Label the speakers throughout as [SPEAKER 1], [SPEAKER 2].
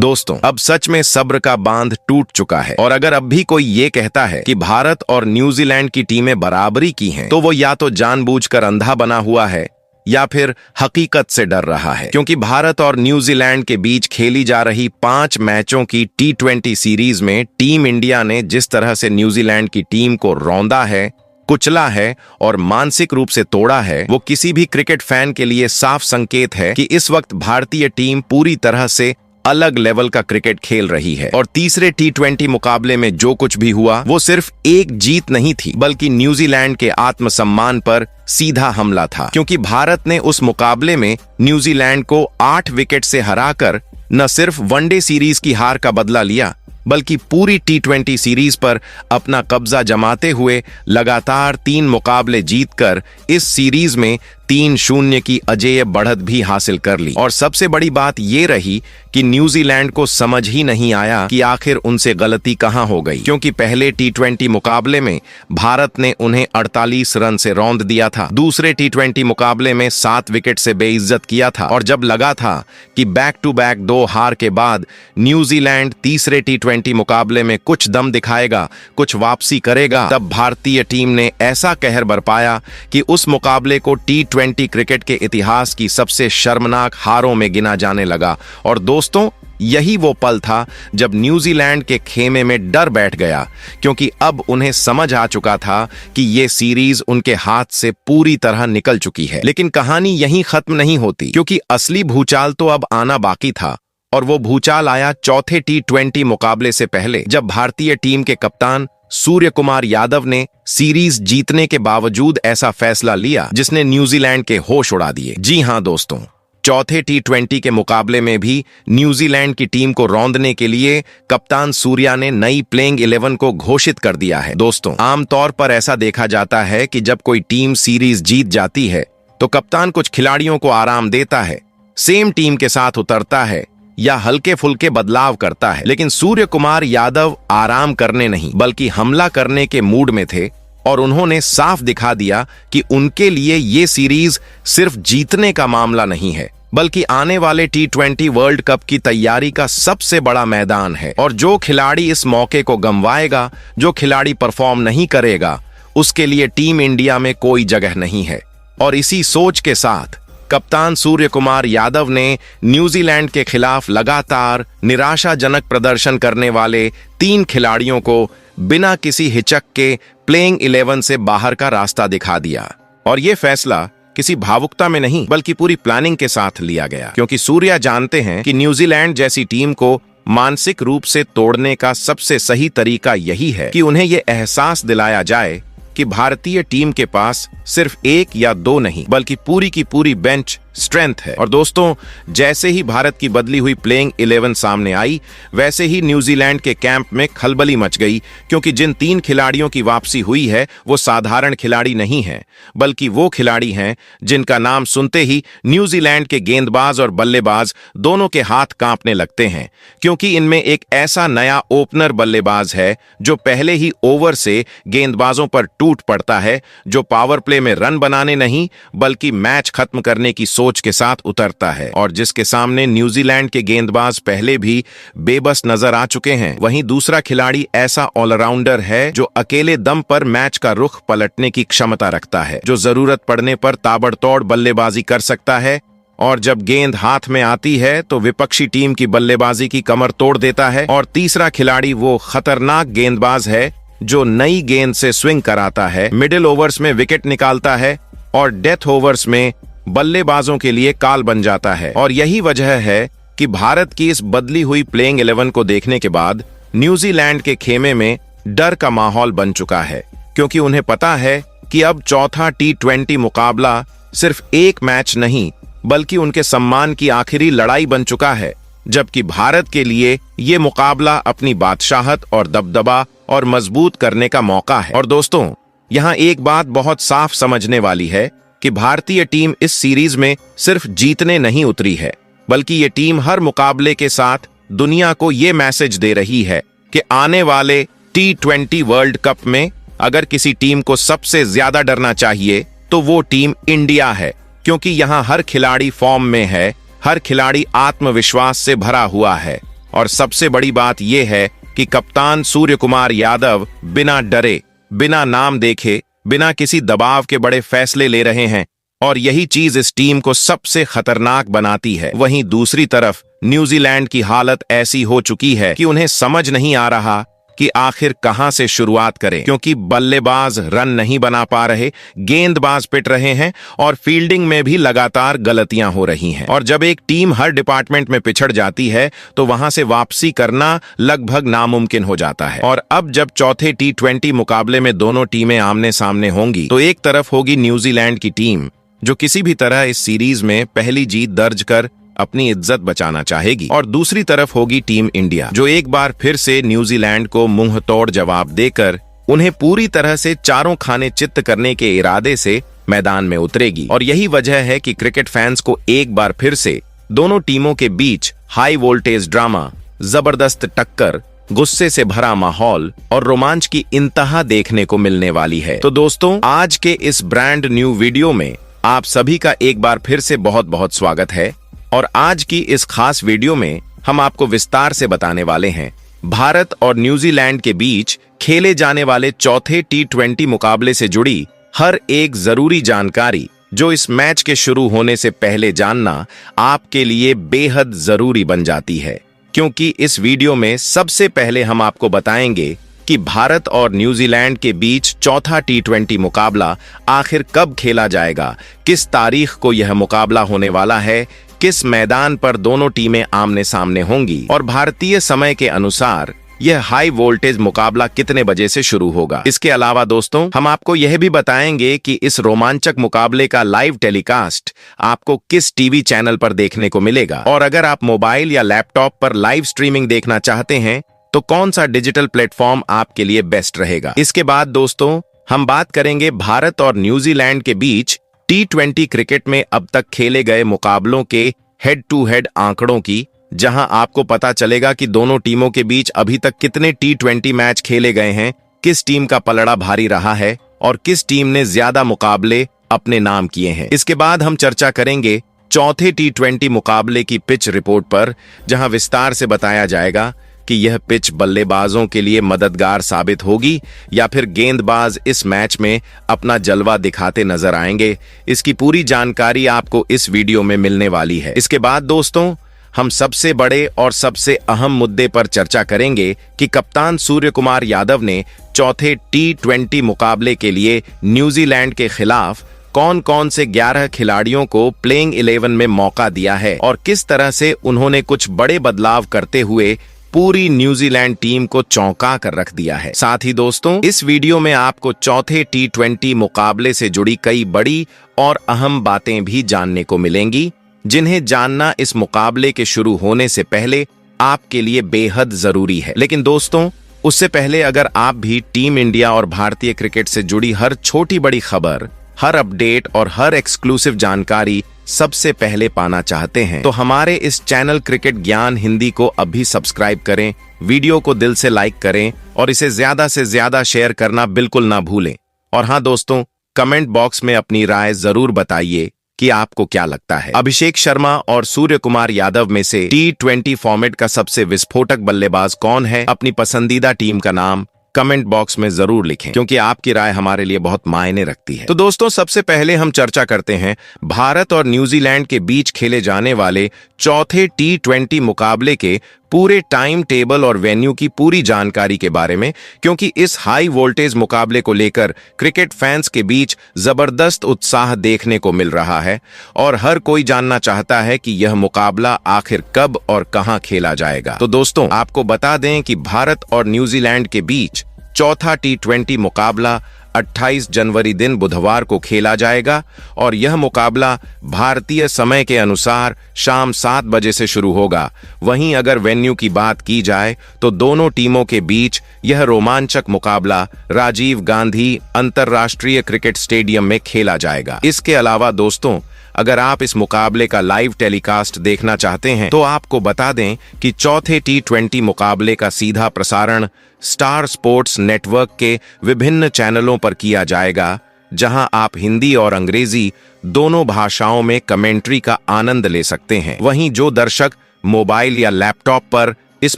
[SPEAKER 1] दोस्तों, अब सच में सब्र का बांध टूट चुका है और अगर अब भी कोई ये कहता है कि भारत और न्यूजीलैंड की टीमें बराबरी की हैं, तो वो या तो जानबूझकर अंधा बना हुआ है या फिर हकीकत से डर रहा है। क्योंकि भारत और न्यूजीलैंड के बीच खेली जा रही 5 मैचों की T20 सीरीज में टीम इंडिया ने जिस तरह से न्यूजीलैंड की टीम को रौंदा है, कुचला है और मानसिक रूप से तोड़ा है, वो किसी भी क्रिकेट फैन के लिए साफ संकेत है कि इस वक्त भारतीय टीम पूरी तरह से अलग लेवल का क्रिकेट खेल रही है। और तीसरे T20 मुकाबले में जो कुछ भी हुआ वो सिर्फ एक जीत नहीं थी, बल्कि न्यूजीलैंड के आत्मसम्मान पर सीधा हमला था। क्योंकि भारत ने उस मुकाबले में न्यूजीलैंड को 8 विकेट से हराकर न सिर्फ वनडे सीरीज की हार का बदला लिया, बल्कि पूरी T20 सीरीज पर अपना कब्जा जमाते हुए लगातार 3 मुकाबले जीतकर इस सीरीज में 3-0 की अजेय बढ़त भी हासिल कर ली। और सबसे बड़ी बात ये रही कि न्यूजीलैंड को समझ ही नहीं आया कि आखिर उनसे गलती कहां हो गई। क्योंकि पहले T20 मुकाबले में भारत ने उन्हें 48 रन से रौंद दिया था, दूसरे T20 मुकाबले में 7 विकेट से बेइज्जत किया था, और जब लगा था कि बैक टू बैक 2 हार के बाद न्यूजीलैंड तीसरे T20 मुकाबले में कुछ दम दिखाएगा, कुछ वापसी करेगा, तब भारतीय टीम ने ऐसा कहर बरपाया कि उस मुकाबले को T20 क्रिकेट के इतिहास की सबसे शर्मनाक हारों में गिना जाने लगा। और दोस्तों, यही वो पल था जब न्यूजीलैंड के खेमे में डर बैठ गया, क्योंकि अब उन्हें समझ आ चुका था कि ये सीरीज उनके हाथ से पूरी तरह निकल चुकी है। लेकिन कहानी यहीं खत्म नहीं होती, क्योंकि असली भूचाल तो अब आना बाकी था। और वो भूचाल आया चौथे T20 मुकाबले से पहले, जब भारतीय टीम के कप्तान सूर्य कुमार यादव ने सीरीज जीतने के बावजूद ऐसा फैसला लिया जिसने न्यूजीलैंड के होश उड़ा दिए। जी हां दोस्तों, चौथे T20 के मुकाबले में भी न्यूजीलैंड की टीम को रौंदने के लिए कप्तान सूर्या ने नई प्लेइंग 11 को घोषित कर दिया है। दोस्तों, आमतौर पर ऐसा देखा जाता है कि जब कोई टीम सीरीज जीत जाती है तो कप्तान कुछ खिलाड़ियों को आराम देता है, सेम टीम के साथ उतरता है या हल्के फुल्के बदलाव करता है। लेकिन सूर्य कुमार यादव आराम करने नहीं बल्कि हमला करने के मूड में थे, और उन्होंने साफ दिखा दिया कि उनके लिए ये सीरीज सिर्फ जीतने का मामला नहीं है, बल्कि आने वाले T20 वर्ल्ड कप की तैयारी का सबसे बड़ा मैदान है। और जो खिलाड़ी इस मौके को गंवाएगा, जो खिलाड़ी परफॉर्म नहीं करेगा, उसके लिए टीम इंडिया में कोई जगह नहीं है। और इसी सोच के साथ कप्तान सूर्य कुमार यादव ने न्यूजीलैंड के खिलाफ लगातार निराशाजनक प्रदर्शन करने वाले 3 खिलाड़ियों को बिना किसी हिचक के प्लेइंग 11 से बाहर का रास्ता दिखा दिया। और ये फैसला किसी भावुकता में नहीं बल्कि पूरी प्लानिंग के साथ लिया गया, क्योंकि सूर्या जानते हैं कि न्यूजीलैंड जैसी टीम को मानसिक रूप से तोड़ने का सबसे सही तरीका यही है कि उन्हें यह एहसास दिलाया जाए कि भारतीय टीम के पास सिर्फ 1 या 2 नहीं बल्कि पूरी की पूरी बेंच स्ट्रेंथ है। और दोस्तों, जैसे ही भारत की बदली हुई प्लेइंग 11 सामने आई, वैसे ही न्यूजीलैंड के कैंप में खलबली मच गई, क्योंकि जिन 3 खिलाड़ियों की वापसी हुई है वो साधारण खिलाड़ी नहीं हैं, बल्कि वो खिलाड़ी हैं जिनका नाम सुनते ही न्यूजीलैंड के गेंदबाज और बल्लेबाज दोनों के हाथ कांपने लगते हैं। क्योंकि इनमें एक ऐसा नया ओपनर बल्लेबाज है जो पहले ही ओवर से गेंदबाजों पर टूट पड़ता है, जो पावर प्ले में रन बनाने नहीं बल्कि मैच खत्म करने की सोच के साथ उतरता है, और जिसके सामने न्यूजीलैंड के गेंदबाज पहले भी बेबस नजर आ चुके हैं। वहीं दूसरा खिलाड़ी ऐसा ऑलराउंडर है जो अकेले दम पर मैच का रुख पलटने की क्षमता रखता है, जो जरूरत पड़ने पर ताबड़तोड़ बल्लेबाजी कर सकता है, और जब गेंद हाथ में आती है तो विपक्षी टीम की बल्लेबाजी की कमर तोड़ देता है। और तीसरा खिलाड़ी वो खतरनाक गेंदबाज है जो नई गेंद से स्विंग कराता है, मिडिल ओवर्स में विकेट निकालता है और डेथ ओवर्स में बल्लेबाजों के लिए काल बन जाता है। और यही वजह है कि भारत की इस बदली हुई प्लेइंग 11 को देखने के बाद न्यूजीलैंड के खेमे में डर का माहौल बन चुका है, क्योंकि उन्हें पता है कि अब चौथा T20 मुकाबला सिर्फ एक मैच नहीं बल्कि उनके सम्मान की आखिरी लड़ाई बन चुका है, जबकि भारत के लिए ये मुकाबला अपनी बादशाहत और दबदबा और मजबूत करने का मौका है। और दोस्तों, यहाँ एक बात बहुत साफ समझने वाली है कि भारतीय टीम इस सीरीज में सिर्फ जीतने नहीं उतरी है, बल्कि ये टीम हर मुकाबले के साथ दुनिया को ये मैसेज दे रही है कि आने वाले T20 वर्ल्ड कप में अगर किसी टीम को सबसे ज्यादा डरना चाहिए तो वो टीम इंडिया है, क्योंकि यहाँ हर खिलाड़ी फॉर्म में है, हर खिलाड़ी आत्मविश्वास से भरा हुआ है और सबसे बड़ी बात यह है कि कप्तान सूर्य कुमार यादव बिना डरे, बिना नाम देखे, बिना किसी दबाव के बड़े फैसले ले रहे हैं और यही चीज इस टीम को सबसे खतरनाक बनाती है। वहीं दूसरी तरफ न्यूजीलैंड की हालत ऐसी हो चुकी है कि उन्हें समझ नहीं आ रहा कि आखिर कहां से शुरुआत करें, क्योंकि बल्लेबाज रन नहीं बना पा रहे, गेंदबाज पिट रहे हैं और फील्डिंग में भी लगातार गलतियां हो रही हैं। और जब एक टीम हर डिपार्टमेंट में पिछड़ जाती है तो वहां से वापसी करना लगभग नामुमकिन हो जाता है। और अब जब चौथे T20 मुकाबले में दोनों टीमें आमने सामने होंगी तो एक तरफ होगी न्यूजीलैंड की टीम, जो किसी भी तरह इस सीरीज में पहली जीत दर्ज कर अपनी इज्जत बचाना चाहेगी, और दूसरी तरफ होगी टीम इंडिया, जो एक बार फिर से न्यूजीलैंड को मुंह तोड़ जवाब देकर उन्हें पूरी तरह से चारों खाने चित्त करने के इरादे से मैदान में उतरेगी। और यही वजह है कि क्रिकेट फैंस को एक बार फिर से दोनों टीमों के बीच हाई वोल्टेज ड्रामा, जबरदस्त टक्कर, गुस्से से भरा माहौल और रोमांच की इंतहा देखने को मिलने वाली है। तो दोस्तों, आज के इस ब्रांड न्यू वीडियो में आप सभी का एक बार फिर से बहुत बहुत स्वागत है। और आज की इस खास वीडियो में हम आपको विस्तार से बताने वाले हैं भारत और न्यूजीलैंड के बीच खेले जाने वाले चौथे T20 मुकाबले से जुड़ी हर एक जरूरी जानकारी, जो इस मैच के शुरू होने से पहले जानना आपके लिए बेहद जरूरी बन जाती है। क्योंकि इस वीडियो में सबसे पहले हम आपको बताएंगे कि भारत और न्यूजीलैंड के बीच चौथा T20 मुकाबला आखिर कब खेला जाएगा, किस तारीख को यह मुकाबला होने वाला है, किस मैदान पर दोनों टीमें आमने सामने होंगी और भारतीय समय के अनुसार यह हाई वोल्टेज मुकाबला कितने बजे से शुरू होगा। इसके अलावा दोस्तों, हम आपको यह भी बताएंगे कि इस रोमांचक मुकाबले का लाइव टेलीकास्ट आपको किस टीवी चैनल पर देखने को मिलेगा, और अगर आप मोबाइल या लैपटॉप पर लाइव स्ट्रीमिंग देखना चाहते हैं तो कौन सा डिजिटल प्लेटफॉर्म आपके लिए बेस्ट रहेगा। इसके बाद दोस्तों, हम बात करेंगे भारत और न्यूजीलैंड के बीच T20 क्रिकेट में अब तक खेले गए मुकाबलों के हेड टू हेड आंकड़ों की, जहां आपको पता चलेगा कि दोनों टीमों के बीच अभी तक कितने T20 मैच खेले गए हैं, किस टीम का पलड़ा भारी रहा है और किस टीम ने ज्यादा मुकाबले अपने नाम किए हैं। इसके बाद हम चर्चा करेंगे चौथे T20 मुकाबले की पिच रिपोर्ट पर, जहां विस्तार से बताया जाएगा कि यह पिच बल्लेबाजों के लिए मददगार साबित होगी या फिर गेंदबाज इस मैच में अपना जलवा दिखाते नजर आएंगे। इसकी पूरी जानकारी आपको इस वीडियो में मिलने वाली है। इसके बाद दोस्तों, हम सबसे बड़े और सबसे अहम मुद्दे पर चर्चा करेंगे कि कप्तान सूर्य कुमार यादव ने चौथे T20 मुकाबले के लिए न्यूजीलैंड के खिलाफ कौन कौन से 11 खिलाड़ियों को प्लेइंग 11 में मौका दिया है और किस तरह से उन्होंने कुछ बड़े बदलाव करते हुए पूरी न्यूजीलैंड टीम को चौंका कर रख दिया है। साथ ही दोस्तों, इस वीडियो में आपको चौथे T20 मुकाबले से जुड़ी कई बड़ी और अहम बातें भी जानने को मिलेंगी, जिन्हें जानना इस मुकाबले के शुरू होने से पहले आपके लिए बेहद जरूरी है। लेकिन दोस्तों, उससे पहले अगर आप भी टीम इंडिया और भारतीय क्रिकेट से जुड़ी हर छोटी बड़ी खबर, हर अपडेट और हर एक्सक्लूसिव जानकारी सबसे पहले पाना चाहते हैं तो हमारे इस चैनल क्रिकेट ज्ञान हिंदी को अभी सब्सक्राइब करें, वीडियो को दिल से लाइक करें और इसे ज्यादा से ज्यादा शेयर करना बिल्कुल ना भूलें। और हाँ दोस्तों, कमेंट बॉक्स में अपनी राय जरूर बताइए कि आपको क्या लगता है, अभिषेक शर्मा और सूर्य कुमार यादव में से T20 फॉर्मेट का सबसे विस्फोटक बल्लेबाज कौन है। अपनी पसंदीदा टीम का नाम कमेंट बॉक्स में जरूर लिखें, क्योंकि आपकी राय हमारे लिए बहुत मायने रखती है। तो दोस्तों, सबसे पहले हम चर्चा करते हैं भारत और न्यूजीलैंड के बीच खेले जाने वाले चौथे T20 मुकाबले के पूरे टाइम टेबल और वेन्यू की पूरी जानकारी के बारे में, क्योंकि इस हाई वोल्टेज मुकाबले को लेकर क्रिकेट फैंस के बीच जबरदस्त उत्साह देखने को मिल रहा है और हर कोई जानना चाहता है कि यह मुकाबला आखिर कब और कहां खेला जाएगा। तो दोस्तों, आपको बता दें कि भारत और न्यूजीलैंड के बीच चौथा T20 मुकाबला 28 जनवरी दिन बुधवार को खेला जाएगा और यह मुकाबला भारतीय समय के अनुसार शाम 7 बजे से शुरू होगा। वहीं अगर वेन्यू की बात की जाए तो दोनों टीमों के बीच यह रोमांचक मुकाबला राजीव गांधी अंतर्राष्ट्रीय क्रिकेट स्टेडियम में खेला जाएगा। इसके अलावा दोस्तों, अगर आप इस मुकाबले का लाइव टेलीकास्ट देखना चाहते हैं तो आपको बता दें कि चौथे T20 मुकाबले का सीधा प्रसारण स्टार स्पोर्ट्स नेटवर्क के विभिन्न चैनलों पर किया जाएगा, जहां आप हिंदी और अंग्रेजी दोनों भाषाओं में कमेंट्री का आनंद ले सकते हैं। वहीं जो दर्शक मोबाइल या लैपटॉप पर इस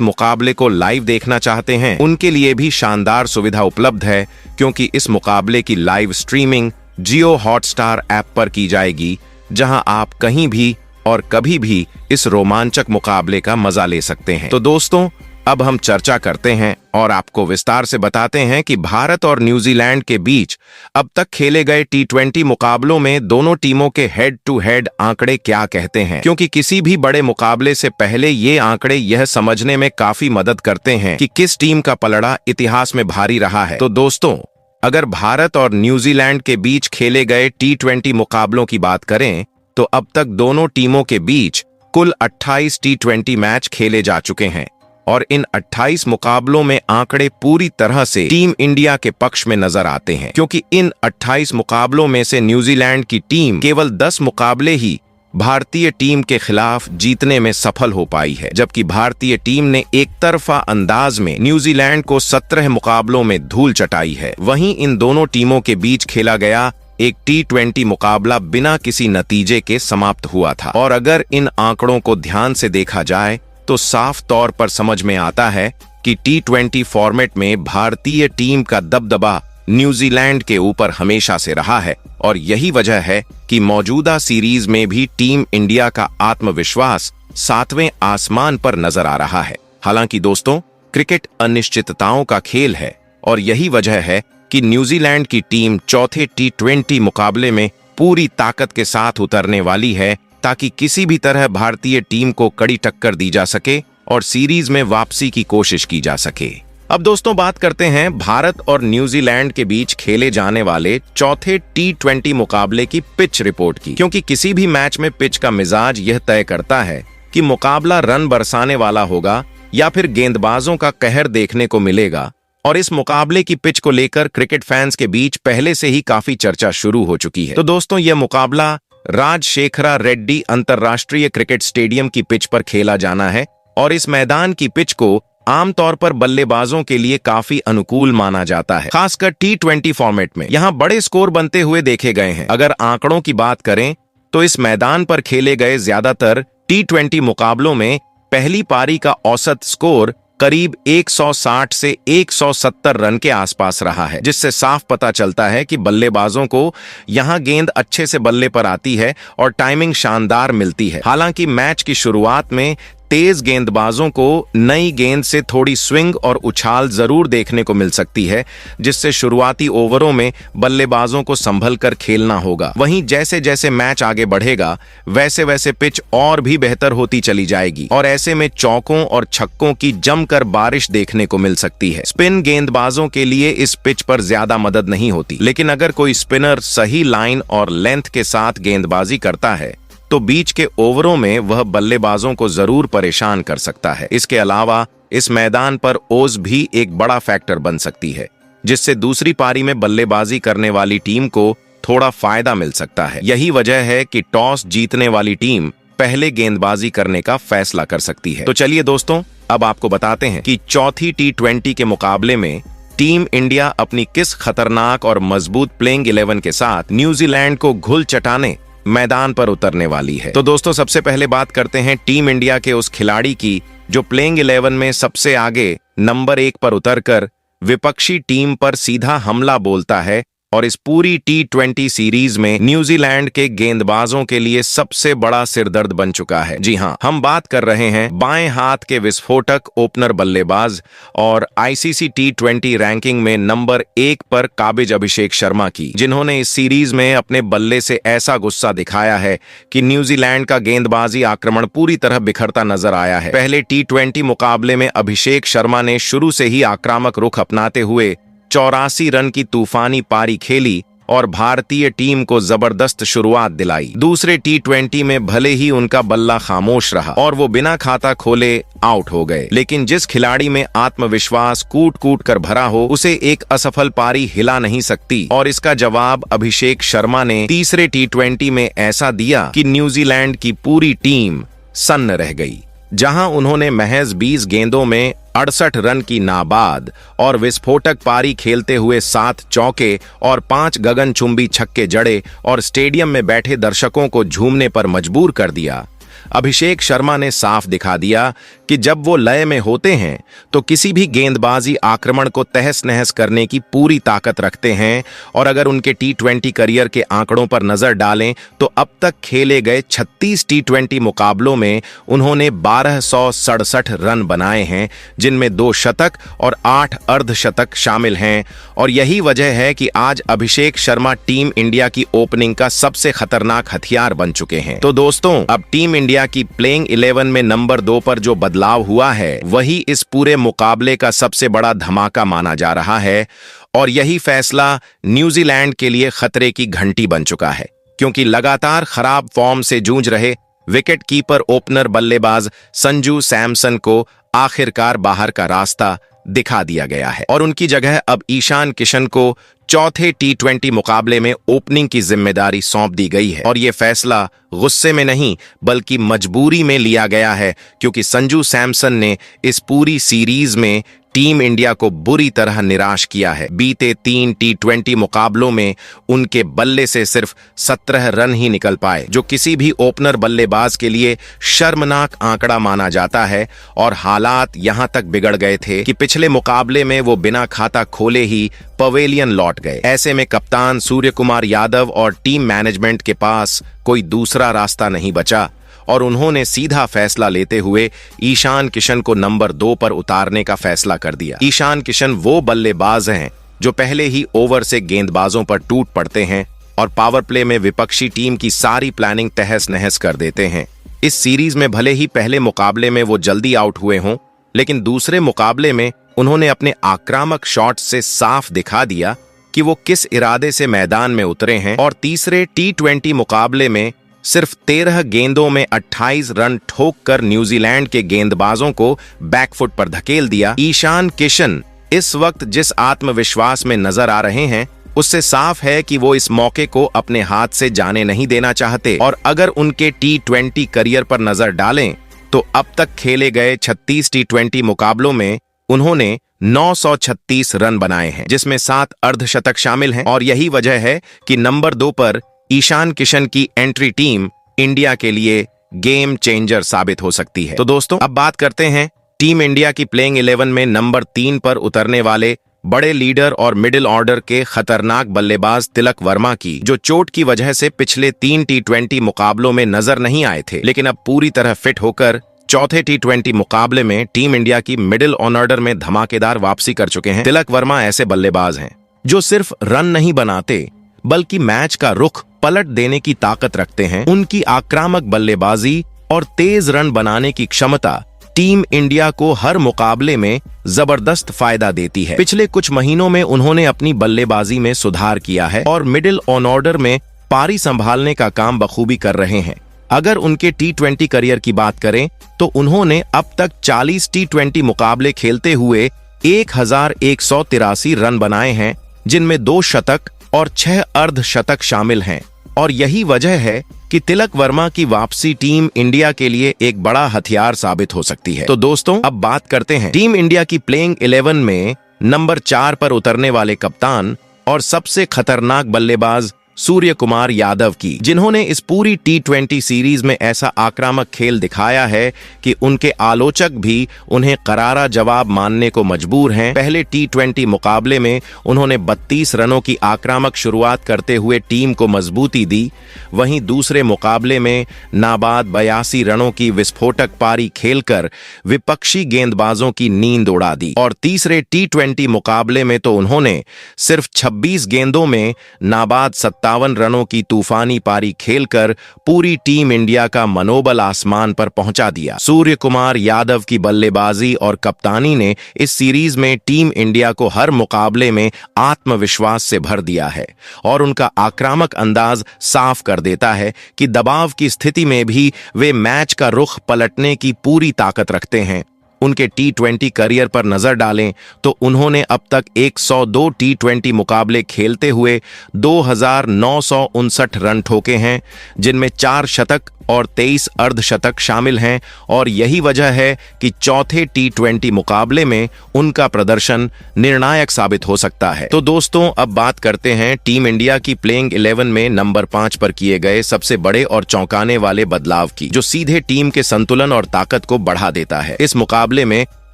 [SPEAKER 1] मुकाबले को लाइव देखना चाहते हैं उनके लिए भी शानदार सुविधा उपलब्ध है, क्योंकि इस मुकाबले की लाइव स्ट्रीमिंग जियो हॉटस्टार ऐप पर की जाएगी, जहां आप कहीं भी और कभी भी इस रोमांचक मुकाबले का मजा ले सकते हैं। तो दोस्तों, अब हम चर्चा करते हैं और आपको विस्तार से बताते हैं कि भारत और न्यूजीलैंड के बीच अब तक खेले गए T20 मुकाबलों में दोनों टीमों के हेड टू हेड आंकड़े क्या कहते हैं, क्योंकि किसी भी बड़े मुकाबले से पहले ये आंकड़े यह समझने में काफी मदद करते हैं कि किस टीम का पलड़ा इतिहास में भारी रहा है। तो दोस्तों, अगर भारत और न्यूजीलैंड के बीच खेले गए T20 मुकाबलों की बात करें तो अब तक दोनों टीमों के बीच कुल 28 T20 मैच खेले जा चुके हैं और इन 28 मुकाबलों में आंकड़े पूरी तरह से टीम इंडिया के पक्ष में नजर आते हैं, क्योंकि इन 28 मुकाबलों में से न्यूजीलैंड की टीम केवल 10 मुकाबले ही भारतीय टीम के खिलाफ जीतने में सफल हो पाई है, जबकि भारतीय टीम ने एक तरफा अंदाज में न्यूजीलैंड को 17 मुकाबलों में धूल चटाई है। वहीं इन दोनों टीमों के बीच खेला गया एक T20 मुकाबला बिना किसी नतीजे के समाप्त हुआ था, और अगर इन आंकड़ों को ध्यान से देखा जाए तो साफ तौर पर समझ में आता है कि T20 फॉर्मेट में भारतीय टीम का दबदबा न्यूजीलैंड के ऊपर हमेशा से रहा है, और यही वजह है कि मौजूदा सीरीज में भी टीम इंडिया का आत्मविश्वास 7वें आसमान पर नजर आ रहा है। हालांकि दोस्तों, क्रिकेट अनिश्चितताओं का खेल है और यही वजह है कि न्यूजीलैंड की टीम चौथे T20 मुकाबले में पूरी ताकत के साथ उतरने वाली है, ताकि किसी भी तरह भारतीय टीम को कड़ी टक्कर दी जा सके और सीरीज में वापसी की कोशिश की जा सके। अब दोस्तों, बात करते हैं भारत और न्यूजीलैंड के बीच खेले जाने वाले चौथे T20 मुकाबले की पिच रिपोर्ट की, क्योंकि किसी भी मैच में पिच का मिजाज यह तय करता है कि मुकाबला रन बरसाने वाला होगा या फिर गेंदबाजों का कहर देखने को मिलेगा। और इस मुकाबले की पिच को लेकर क्रिकेट फैंस के बीच पहले से ही काफी चर्चा शुरू हो चुकी है। तो दोस्तों, यह मुकाबला राजशेखरा रेड्डी अंतर्राष्ट्रीय क्रिकेट स्टेडियम की पिच पर खेला जाना है, और इस मैदान की पिच को आमतौर पर बल्लेबाजों के लिए काफी अनुकूल माना जाता है, खासकर T20 फॉर्मेट में। यहाँ बड़े स्कोर बनते हुए देखे गए हैं। अगर आंकड़ों की बात करें तो इस मैदान पर खेले गए ज्यादातर T20 मुकाबलों में पहली पारी का औसत स्कोर करीब 160 से 170 रन के आसपास रहा है, जिससे साफ पता चलता है कि बल्लेबाजों को यहां गेंद अच्छे से बल्ले पर आती है और टाइमिंग शानदार मिलती है। हालांकि मैच की शुरुआत में तेज गेंदबाजों को नई गेंद से थोड़ी स्विंग और उछाल जरूर देखने को मिल सकती है, जिससे शुरुआती ओवरों में बल्लेबाजों को संभल कर खेलना होगा। वहीं जैसे जैसे मैच आगे बढ़ेगा वैसे वैसे पिच और भी बेहतर होती चली जाएगी, और ऐसे में चौकों और छक्कों की जमकर बारिश देखने को मिल सकती है। स्पिन गेंदबाजों के लिए इस पिच पर ज्यादा मदद नहीं होती, लेकिन अगर कोई स्पिनर सही लाइन और लेंथ के साथ गेंदबाजी करता है तो बीच के ओवरों में वह बल्लेबाजों को जरूर परेशान कर सकता है। इसके अलावा इस मैदान पर ओज भी एक बड़ा फैक्टर बन सकती है, जिससे दूसरी पारी में बल्लेबाजी करने वाली टीम को थोड़ा फायदा मिल सकता है। यही वजह है कि टॉस जीतने वाली टीम पहले गेंदबाजी करने का फैसला कर सकती है। तो चलिए दोस्तों, अब आपको बताते हैं कि चौथी T20 के मुकाबले में टीम इंडिया अपनी किस खतरनाक और मजबूत प्लेइंग 11 के साथ न्यूजीलैंड को घुल चटाने मैदान पर उतरने वाली है। तो दोस्तों, सबसे पहले बात करते हैं टीम इंडिया के उस खिलाड़ी की जो प्लेइंग 11 में सबसे आगे नंबर 1 पर उतरकर विपक्षी टीम पर सीधा हमला बोलता है और इस पूरी T20 सीरीज में न्यूजीलैंड के गेंदबाजों के लिए सबसे बड़ा सिरदर्द बन चुका है। जी हां, हम बात कर रहे हैं बाएं हाथ के विस्फोटक ओपनर बल्लेबाज और ICC T20 रैंकिंग में नंबर 1 पर काबिज अभिषेक शर्मा की, जिन्होंने इस सीरीज में अपने बल्ले से ऐसा गुस्सा दिखाया है कि न्यूजीलैंड का गेंदबाजी आक्रमण पूरी तरह बिखरता नजर आया है। पहले T20 मुकाबले में अभिषेक शर्मा ने शुरू से ही आक्रामक रुख अपनाते हुए 84 रन की तूफानी पारी खेली और भारतीय टीम को जबरदस्त शुरुआत दिलाई। दूसरे T20 में भले ही उनका बल्ला खामोश रहा और वो बिना खाता खोले आउट हो गए, लेकिन जिस खिलाड़ी में आत्मविश्वास कूट कूट कर भरा हो उसे एक असफल पारी हिला नहीं सकती, और इसका जवाब अभिषेक शर्मा ने तीसरे T20 में ऐसा दिया कि न्यूजीलैंड की पूरी टीम सन्न रह गई, जहां उन्होंने महज 20 गेंदों में 68 रन की नाबाद और विस्फोटक पारी खेलते हुए 7 चौके और 5 गगनचुंबी छक्के जड़े और स्टेडियम में बैठे दर्शकों को झूमने पर मजबूर कर दिया। अभिषेक शर्मा ने साफ दिखा दिया कि जब वो लय में होते हैं तो किसी भी गेंदबाजी आक्रमण को तहस नहस करने की पूरी ताकत रखते हैं। और अगर उनके टी20 करियर के आंकड़ों पर नजर डालें तो अब तक खेले गए 36 टी20 मुकाबलों में उन्होंने 1267 रन बनाए हैं, जिनमें 2 शतक और 8 अर्धशतक शामिल हैं। और यही वजह है कि आज अभिषेक शर्मा टीम इंडिया की ओपनिंग का सबसे खतरनाक हथियार बन चुके हैं। तो दोस्तों, अब टीम इंडिया की प्लेइंग 11 में नंबर 2 पर जो बदलाव हुआ है वही इस पूरे मुकाबले का सबसे बड़ा धमाका माना जा रहा है। और यही फैसला न्यूजीलैंड के लिए खतरे की घंटी बन चुका है, क्योंकि लगातार खराब फॉर्म से जूझ रहे विकेट कीपर ओपनर बल्लेबाज संजू सैमसन को आखिरकार बाहर का रास्ता दिखा दिया गया है और उनकी जगह अब ईशान किशन को चौथे टी20 मुकाबले में ओपनिंग की जिम्मेदारी सौंप दी गई है। और यह फैसला गुस्से में नहीं बल्कि मजबूरी में लिया गया है, क्योंकि संजू सैमसन ने इस पूरी सीरीज में टीम इंडिया को बुरी तरह निराश किया है। बीते 3 टी20 मुकाबलों में उनके बल्ले से सिर्फ 17 रन ही निकल पाए, जो किसी भी ओपनर बल्लेबाज के लिए शर्मनाक आंकड़ा माना जाता है। और हालात यहां तक बिगड़ गए थे कि पिछले मुकाबले में वो बिना खाता खोले ही पवेलियन लौट गए। ऐसे में कप्तान सूर्य कुमार यादव और टीम मैनेजमेंट के पास कोई दूसरा रास्ता नहीं बचा और उन्होंने सीधा फैसला लेते हुए ईशान किशन को नंबर 2 पर उतारने का फैसला कर दिया। ईशान किशन वो बल्लेबाज हैं जो पहले ही ओवर से गेंदबाजों पर टूट पड़ते हैं और पावर प्ले में विपक्षी टीम की सारी प्लानिंग तहस नहस कर देते हैं। इस सीरीज में भले ही पहले मुकाबले में वो जल्दी आउट हुए हों, लेकिन दूसरे मुकाबले में उन्होंने अपने आक्रामक शॉट से साफ दिखा दिया कि वो किस इरादे से मैदान में उतरे हैं। और तीसरे टी20 मुकाबले में सिर्फ 13 गेंदों में 28 रन ठोककर न्यूजीलैंड के गेंदबाजों को बैकफुट पर धकेल दिया। ईशान किशन इस वक्त जिस आत्मविश्वास में नजर आ रहे हैं उससे साफ है कि वो इस मौके को अपने हाथ से जाने नहीं देना चाहते। और अगर उनके टी20 करियर पर नजर डालें तो अब तक खेले गए 36 टी20 मुकाबलों में उन्होंने 936 रन बनाए हैं, जिसमें 7 अर्धशतक शामिल हैं। और यही वजह है कि नंबर 2 पर ईशान किशन की एंट्री टीम इंडिया के लिए गेम चेंजर साबित हो सकती है। तो दोस्तों, अब बात करते हैं टीम इंडिया की प्लेइंग 11 में नंबर 3 पर उतरने वाले बड़े लीडर और मिडिल ऑर्डर के खतरनाक बल्लेबाज तिलक वर्मा की, जो चोट की वजह से पिछले 3 टी20 मुकाबलों में नजर नहीं आए थे, लेकिन अब पूरी तरह फिट होकर चौथे टी20 मुकाबले में टीम इंडिया की मिडिल ऑर्डर में धमाकेदार वापसी कर चुके हैं। तिलक वर्मा ऐसे बल्लेबाज हैं जो सिर्फ रन नहीं बनाते बल्कि मैच का रुख पलट देने की ताकत रखते हैं। उनकी आक्रामक बल्लेबाजी और तेज रन बनाने की क्षमता टीम इंडिया को हर मुकाबले में जबरदस्त फायदा देती है। पिछले कुछ महीनों में उन्होंने अपनी बल्लेबाजी में सुधार किया है और मिडिल ऑर्डर में पारी संभालने का काम बखूबी कर रहे हैं। अगर उनके टी20 करियर की बात करें तो उन्होंने अब तक 40 टी20 मुकाबले खेलते हुए 1183 रन बनाए हैं, जिनमें 2 शतक और 6 अर्धशतक शामिल हैं। और यही वजह है कि तिलक वर्मा की वापसी टीम इंडिया के लिए एक बड़ा हथियार साबित हो सकती है। तो दोस्तों, अब बात करते हैं टीम इंडिया की प्लेइंग 11 में नंबर 4 पर उतरने वाले कप्तान और सबसे खतरनाक बल्लेबाज सूर्य कुमार यादव की, जिन्होंने इस पूरी टी20 सीरीज में ऐसा आक्रामक खेल दिखाया है कि उनके आलोचक भी उन्हें करारा जवाब मानने को मजबूर हैं। पहले टी20 मुकाबले में उन्होंने 32 रनों की आक्रामक शुरुआत करते हुए टीम को मजबूती दी। वहीं दूसरे मुकाबले में नाबाद 82 रनों की विस्फोटक पारी खेलकर विपक्षी गेंदबाजों की नींद उड़ा दी। और तीसरे टी20 मुकाबले में तो उन्होंने सिर्फ 26 गेंदों में नाबाद 57 रनों की तूफानी पारी खेलकर पूरी टीम इंडिया का मनोबल आसमान पर पहुंचा दिया। सूर्य कुमार यादव की बल्लेबाजी और कप्तानी ने इस सीरीज में टीम इंडिया को हर मुकाबले में आत्मविश्वास से भर दिया है और उनका आक्रामक अंदाज साफ कर देता है कि दबाव की स्थिति में भी वे मैच का रुख पलटने की पूरी ताकत रखते हैं। उनके टी20 करियर पर नजर डालें तो उन्होंने अब तक 102 टी20 मुकाबले खेलते हुए 2959 रन ठोके हैं, जिनमें 4 शतक और 23 अर्धशतक शामिल हैं और यही वजह है कि चौथे टी20 मुकाबले में उनका प्रदर्शन निर्णायक साबित हो सकता है। तो दोस्तों, अब बात करते हैं टीम इंडिया की प्लेइंग 11 में नंबर 5 पर किए गए सबसे बड़े और चौंकाने वाले बदलाव की, जो सीधे टीम के संतुलन और ताकत को बढ़ा देता है। इस मुकाबले में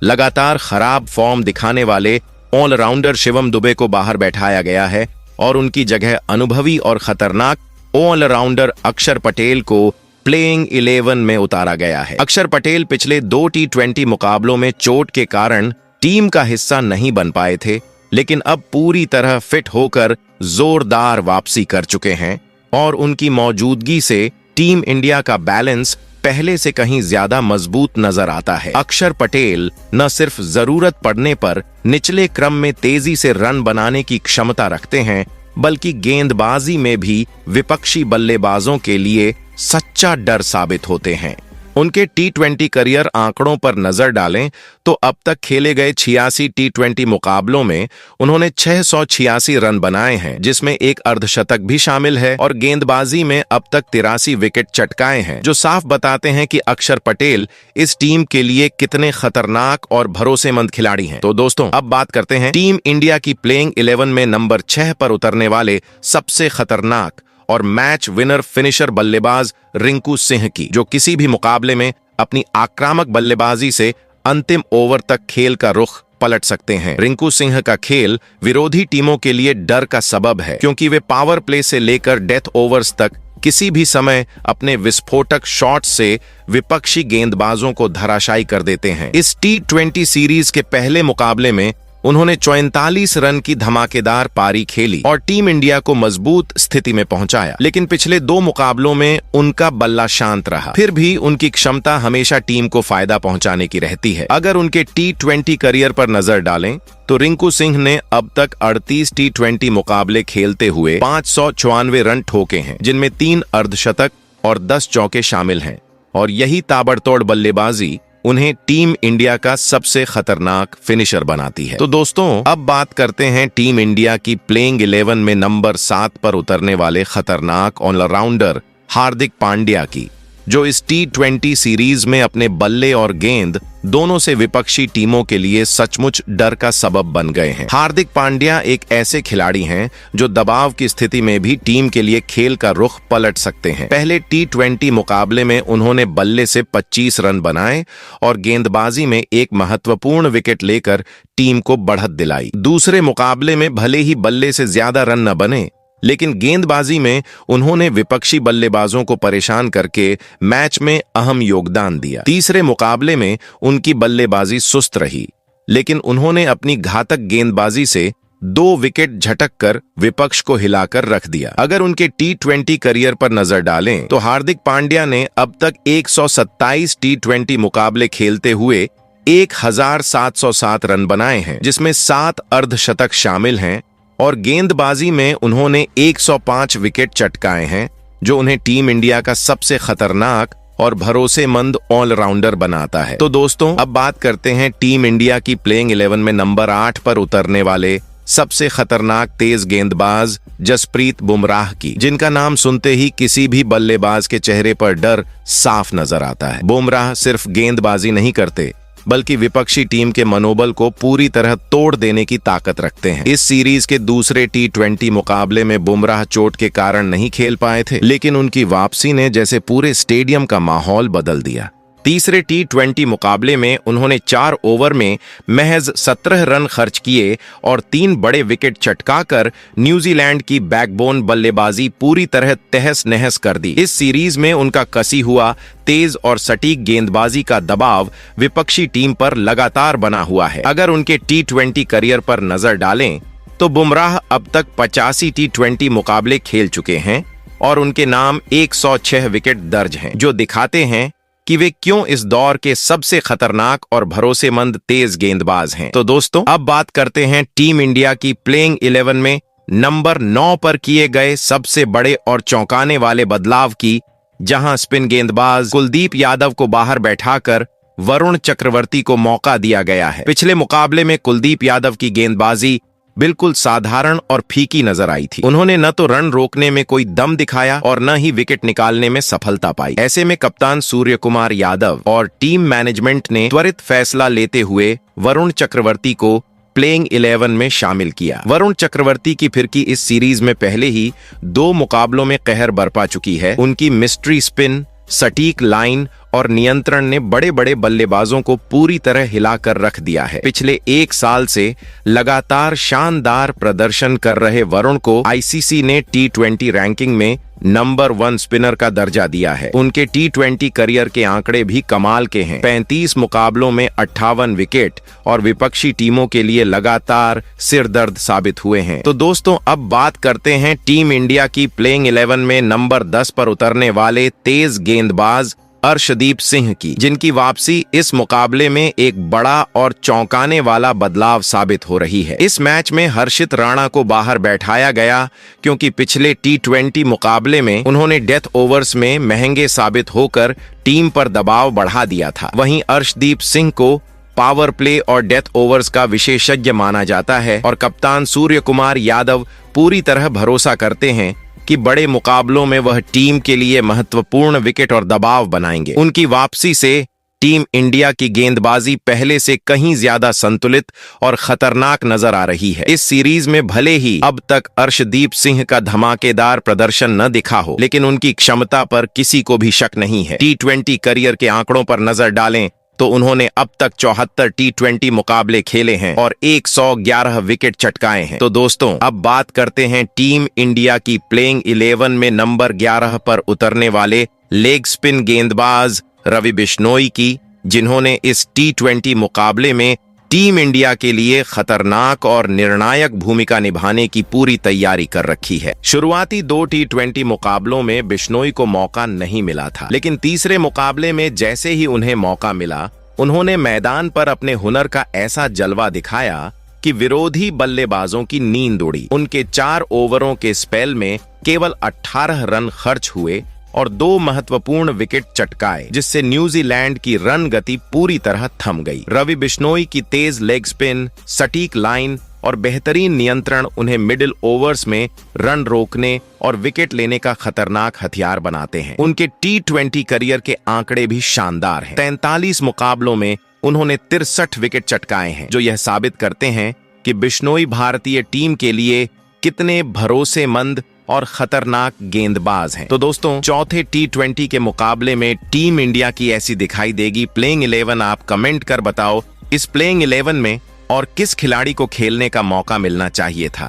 [SPEAKER 1] लगातार खराब फॉर्म दिखाने वाले ऑलराउंडर शिवम दुबे को बाहर बैठाया गया है और उनकी जगह अनुभवी और खतरनाक ऑलराउंडर अक्षर पटेल को प्लेइंग 11 में उतारा गया है। अक्षर पटेल पिछले 2 टी20 मुकाबलों में चोट के कारण टीम का हिस्सा नहीं बन पाए थे, लेकिन अब पूरी तरह फिट होकर जोरदार वापसी कर चुके हैं और उनकी मौजूदगी से टीम इंडिया का बैलेंस पहले से कहीं ज्यादा मजबूत नजर आता है। अक्षर पटेल न सिर्फ जरूरत पड़ने पर निचले क्रम में तेजी से रन बनाने की क्षमता रखते हैं, बल्कि गेंदबाजी में भी विपक्षी बल्लेबाजों के लिए सच्चा डर साबित होते हैं। उनके टी20 करियर आंकड़ों पर नजर डालें तो अब तक खेले गए 86 टी20 मुकाबलों में उन्होंने 686 रन बनाए हैं, जिसमें एक अर्धशतक भी शामिल है और गेंदबाजी में अब तक 83 विकेट चटकाए हैं, जो साफ बताते हैं कि अक्षर पटेल इस टीम के लिए कितने खतरनाक और भरोसेमंद खिलाड़ी हैं। तो दोस्तों, अब बात करते हैं टीम इंडिया की प्लेइंग 11 में नंबर 6 पर उतरने वाले सबसे खतरनाक और मैच विनर फिनिशर बल्लेबाज रिंकू सिंह की, जो किसी भी मुकाबले में अपनी आक्रामक बल्लेबाजी से अंतिम ओवर तक खेल का रुख पलट सकते हैं। रिंकू सिंह का खेल विरोधी टीमों के लिए डर का सबब है, क्योंकि वे पावर प्ले से लेकर डेथ ओवर्स तक किसी भी समय अपने विस्फोटक शॉट से विपक्षी गेंदबाजों को धराशायी कर देते हैं। इस टी20 सीरीज के पहले मुकाबले में उन्होंने 44 रन की धमाकेदार पारी खेली और टीम इंडिया को मजबूत स्थिति में पहुंचाया, लेकिन पिछले 2 मुकाबलों में उनका बल्ला शांत रहा। फिर भी उनकी क्षमता हमेशा टीम को फायदा पहुंचाने की रहती है। अगर उनके टी20 करियर पर नजर डालें तो रिंकू सिंह ने अब तक 38 टी20 मुकाबले खेलते हुए 594 रन ठोके हैं, जिनमें 3 अर्धशतक और 10 चौके शामिल हैं, और यही ताबड़तोड़ बल्लेबाजी उन्हें टीम इंडिया का सबसे खतरनाक फिनिशर बनाती है। तो दोस्तों, अब बात करते हैं टीम इंडिया की प्लेइंग 11 में नंबर 7 पर उतरने वाले खतरनाक ऑलराउंडर हार्दिक पांड्या की, जो इस टी20 सीरीज में अपने बल्ले और गेंद दोनों से विपक्षी टीमों के लिए सचमुच डर का सबब बन गए हैं। हार्दिक पांड्या एक ऐसे खिलाड़ी हैं जो दबाव की स्थिति में भी टीम के लिए खेल का रुख पलट सकते हैं। पहले टी20 मुकाबले में उन्होंने बल्ले से 25 रन बनाए और गेंदबाजी में एक महत्वपूर्ण विकेट लेकर टीम को बढ़त दिलाई। दूसरे मुकाबले में भले ही बल्ले से ज्यादा रन न बने, लेकिन गेंदबाजी में उन्होंने विपक्षी बल्लेबाजों को परेशान करके मैच में अहम योगदान दिया। तीसरे मुकाबले में उनकी बल्लेबाजी सुस्त रही, लेकिन उन्होंने अपनी घातक गेंदबाजी से 2 विकेट झटक कर विपक्ष को हिलाकर रख दिया। अगर उनके टी20 करियर पर नजर डालें तो हार्दिक पांड्या ने अब तक 127 टी20 मुकाबले खेलते हुए 1707 रन बनाए हैं, जिसमें 7 अर्धशतक शामिल हैं, और गेंदबाजी में उन्होंने 105 विकेट चटकाए हैं, जो उन्हें टीम इंडिया का सबसे खतरनाक और भरोसेमंद ऑलराउंडर बनाता है। तो दोस्तों, अब बात करते हैं टीम इंडिया की प्लेइंग 11 में नंबर 8 पर उतरने वाले सबसे खतरनाक तेज गेंदबाज जसप्रीत बुमराह की, जिनका नाम सुनते ही किसी भी बल्लेबाज के चेहरे पर डर साफ नजर आता है। बुमराह सिर्फ गेंदबाजी नहीं करते, बल्कि विपक्षी टीम के मनोबल को पूरी तरह तोड़ देने की ताकत रखते हैं। इस सीरीज के दूसरे टी20 मुकाबले में बुमराह चोट के कारण नहीं खेल पाए थे, लेकिन उनकी वापसी ने जैसे पूरे स्टेडियम का माहौल बदल दिया। तीसरे टी20 मुकाबले में उन्होंने 4 ओवर में महज 17 रन खर्च किए और 3 बड़े विकेट चटकाकर न्यूजीलैंड की बैकबोन बल्लेबाजी पूरी तरह तहस नहस कर दी। इस सीरीज में उनका कसी हुआ तेज और सटीक गेंदबाजी का दबाव विपक्षी टीम पर लगातार बना हुआ है। अगर उनके टी20 करियर पर नजर डालें तो बुमराह अब तक 85 टी20 मुकाबले खेल चुके हैं और उनके नाम 106 विकेट दर्ज हैं, जो दिखाते हैं कि वे क्यों इस दौर के सबसे खतरनाक और भरोसेमंद तेज गेंदबाज हैं। तो दोस्तों, अब बात करते हैं टीम इंडिया की प्लेइंग 11 में नंबर 9 पर किए गए सबसे बड़े और चौंकाने वाले बदलाव की, जहां स्पिन गेंदबाज कुलदीप यादव को बाहर बैठाकर वरुण चक्रवर्ती को मौका दिया गया है। पिछले मुकाबले में कुलदीप यादव की गेंदबाजी बिल्कुल साधारण और फीकी नजर आई थी। उन्होंने न तो रन रोकने में कोई दम दिखाया और न ही विकेट निकालने में सफलता पाई। ऐसे में कप्तान सूर्य कुमार यादव और टीम मैनेजमेंट ने त्वरित फैसला लेते हुए वरुण चक्रवर्ती को प्लेइंग 11 में शामिल किया। वरुण चक्रवर्ती की फिरकी इस सीरीज में पहले ही 2 मुकाबलों में कहर बरपा चुकी है। उनकी मिस्ट्री स्पिन, सटीक लाइन और नियंत्रण ने बड़े बड़े बल्लेबाजों को पूरी तरह हिलाकर रख दिया है। पिछले 1 साल से लगातार शानदार प्रदर्शन कर रहे वरुण को आईसीसी ने T20 रैंकिंग में नंबर 1 स्पिनर का दर्जा दिया है। उनके T20 करियर के आंकड़े भी कमाल के हैं। 35 मुकाबलों में 58 विकेट और विपक्षी टीमों के लिए लगातार सिरदर्द साबित हुए हैं। तो दोस्तों, अब बात करते हैं टीम इंडिया की प्लेइंग 11 में नंबर 10 पर उतरने वाले तेज गेंदबाज अर्शदीप सिंह की, जिनकी वापसी इस मुकाबले में एक बड़ा और चौंकाने वाला बदलाव साबित हो रही है। इस मैच में हर्षित राणा को बाहर बैठाया गया क्योंकि पिछले T20 मुकाबले में उन्होंने डेथ ओवर्स में महंगे साबित होकर टीम पर दबाव बढ़ा दिया था। वहीं अर्शदीप सिंह को पावर प्ले और डेथ ओवर्स का विशेषज्ञ माना जाता है और कप्तान सूर्य कुमार यादव पूरी तरह भरोसा करते हैं कि बड़े मुकाबलों में वह टीम के लिए महत्वपूर्ण विकेट और दबाव बनाएंगे। उनकी वापसी से टीम इंडिया की गेंदबाजी पहले से कहीं ज्यादा संतुलित और खतरनाक नजर आ रही है। इस सीरीज में भले ही अब तक अर्शदीप सिंह का धमाकेदार प्रदर्शन न दिखा हो, लेकिन उनकी क्षमता पर किसी को भी शक नहीं है। T20 करियर के आंकड़ों पर नजर डालें तो उन्होंने अब तक 74 T20 मुकाबले खेले हैं और 111 विकेट चटकाए हैं। तो दोस्तों, अब बात करते हैं टीम इंडिया की प्लेइंग 11 में नंबर 11 पर उतरने वाले लेग स्पिन गेंदबाज रवि बिश्नोई की, जिन्होंने इस T20 मुकाबले में टीम इंडिया के लिए खतरनाक और निर्णायक भूमिका निभाने की पूरी तैयारी कर रखी है। शुरुआती 2 T20 मुकाबलों में बिश्नोई को मौका नहीं मिला था, लेकिन तीसरे मुकाबले में जैसे ही उन्हें मौका मिला, उन्होंने मैदान पर अपने हुनर का ऐसा जलवा दिखाया कि विरोधी बल्लेबाजों की नींद उड़ी। उनके 4 ओवरों के स्पेल में केवल 18 रन खर्च हुए और 2 महत्वपूर्ण विकेट चटकाए, जिससे न्यूजीलैंड की रन गति पूरी तरह थम गई। रवि बिश्नोई की तेज लेग स्पिन, सटीक लाइन और बेहतरीन नियंत्रण उन्हें मिडिल ओवर्स में रन रोकने और विकेट लेने का खतरनाक हथियार बनाते हैं। उनके T20 करियर के आंकड़े भी शानदार हैं। 43 मुकाबलों में उन्होंने 63 विकेट चटकाए हैं, जो यह साबित करते हैं कि बिश्नोई भारतीय टीम के लिए कितने भरोसेमंद और खतरनाक गेंदबाज हैं। तो दोस्तों, चौथे T20 के मुकाबले में टीम इंडिया की ऐसी दिखाई देगी प्लेइंग 11। आप कमेंट कर बताओ, इस प्लेइंग 11 में और किस खिलाड़ी को खेलने का मौका मिलना चाहिए था।